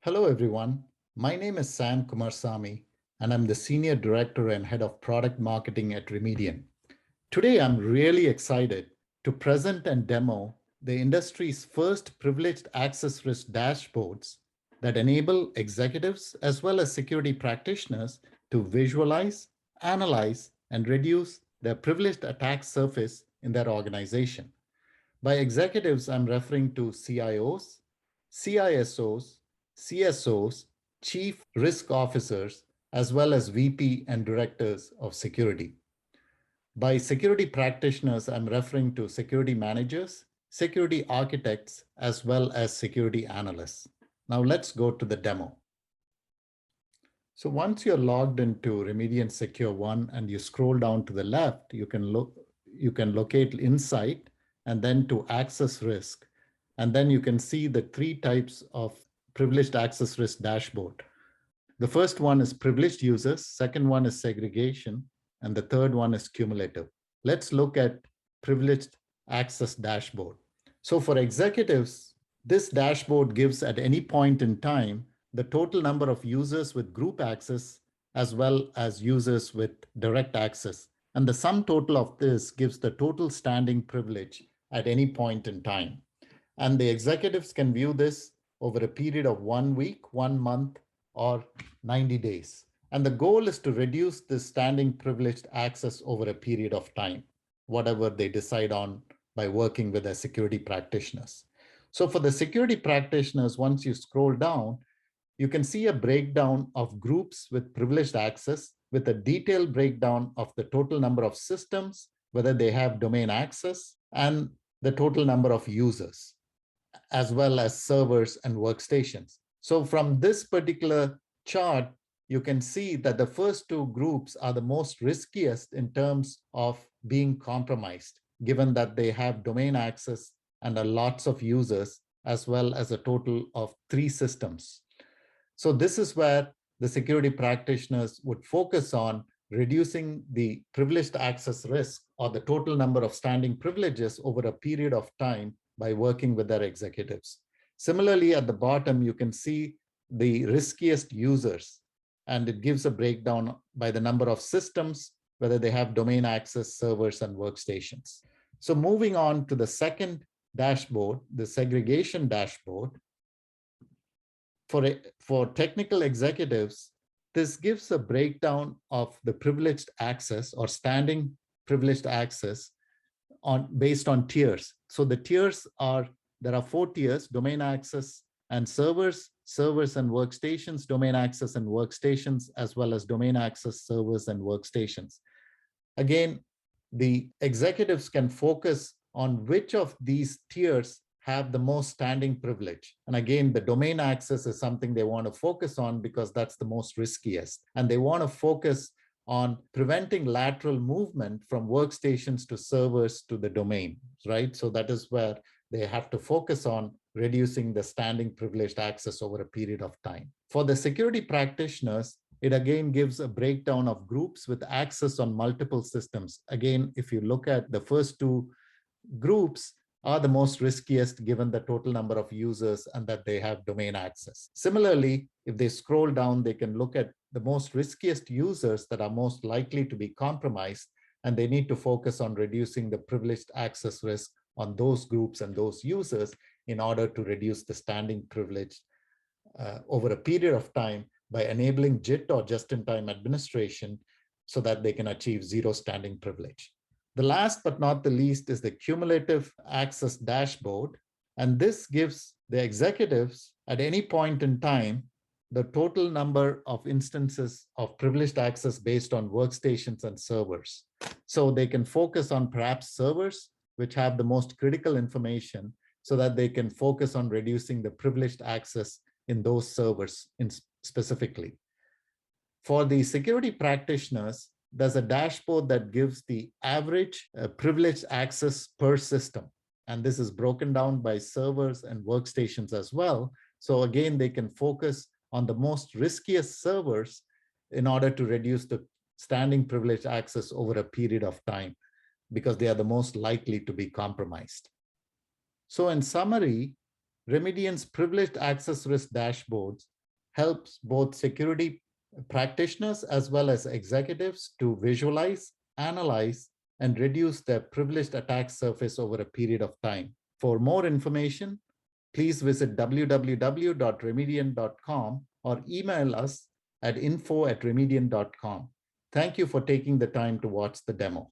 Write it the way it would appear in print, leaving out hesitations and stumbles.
Hello, everyone. My name is Sam Kumarsamy, and I'm the Senior Director and Head of Product Marketing at Remediant. Today, I'm really excited to present and demo the industry's first privileged access risk dashboards that enable executives as well as security practitioners to visualize, analyze, and reduce their privileged attack surface in their organization. By executives, I'm referring to CIOs, CISOs, CSOs, chief risk officers, as well as VP and directors of security. By security practitioners, I'm referring to security managers, security architects, as well as security analysts. Now let's go to the demo. So once you're logged into Remediant Secure One and you scroll down to the left, you can locate Insight and then to Access Risk. And then you can see the three types of privileged access risk dashboard. The first one is privileged users, second one is segregation, and the third one is cumulative. Let's look at privileged access dashboard. So for executives, this dashboard gives at any point in time the total number of users with group access as well as users with direct access. And the sum total of this gives the total standing privilege at any point in time. And the executives can view this over a period of 1 week, 1 month, or 90 days. And the goal is to reduce this standing privileged access over a period of time, whatever they decide on by working with their security practitioners. So for the security practitioners, once you scroll down, you can see a breakdown of groups with privileged access with a detailed breakdown of the total number of systems, whether they have domain access, and the total number of users, as well as servers and workstations. So from this particular chart, you can see that the first two groups are the most riskiest in terms of being compromised, given that they have domain access and lots of users, as well as a total of 3 systems. So this is where the security practitioners would focus on reducing the privileged access risk or the total number of standing privileges over a period of time by working with their executives. Similarly, at the bottom, you can see the riskiest users, and it gives a breakdown by the number of systems, whether they have domain access, servers, and workstations. So moving on to the second dashboard, the segregation dashboard. For technical executives, this gives a breakdown of the privileged access or standing privileged access based on tiers. So the tiers there are 4 tiers: domain access and servers, servers and workstations, domain access and workstations, as well as domain access, servers, and workstations. Again, the executives can focus on which of these tiers have the most standing privilege. And again, the domain access is something they want to focus on because that's the most riskiest. And they want to focus on preventing lateral movement from workstations to servers to the domain, right? So that is where they have to focus on reducing the standing privileged access over a period of time. For the security practitioners, it again gives a breakdown of groups with access on multiple systems. Again, if you look at the first 2 groups, are the most riskiest given the total number of users and that they have domain access. Similarly, if they scroll down, they can look at the most riskiest users that are most likely to be compromised, and they need to focus on reducing the privileged access risk on those groups and those users in order to reduce the standing privilege over a period of time by enabling JIT or just-in-time administration so that they can achieve 0 standing privilege. The last but not the least is the cumulative access dashboard. And this gives the executives at any point in time the total number of instances of privileged access based on workstations and servers. So they can focus on perhaps servers, which have the most critical information, so that they can focus on reducing the privileged access in those servers specifically. For the security practitioners, there's a dashboard that gives the average privileged access per system. And this is broken down by servers and workstations as well. So again, they can focus on the most riskiest servers in order to reduce the standing privileged access over a period of time, because they are the most likely to be compromised. So in summary, Remediant's privileged access risk dashboards helps both security practitioners as well as executives to visualize, analyze, and reduce their privileged attack surface over a period of time. For more information, please visit www.remediant.com or email us at info@remediant.com. Thank you for taking the time to watch the demo.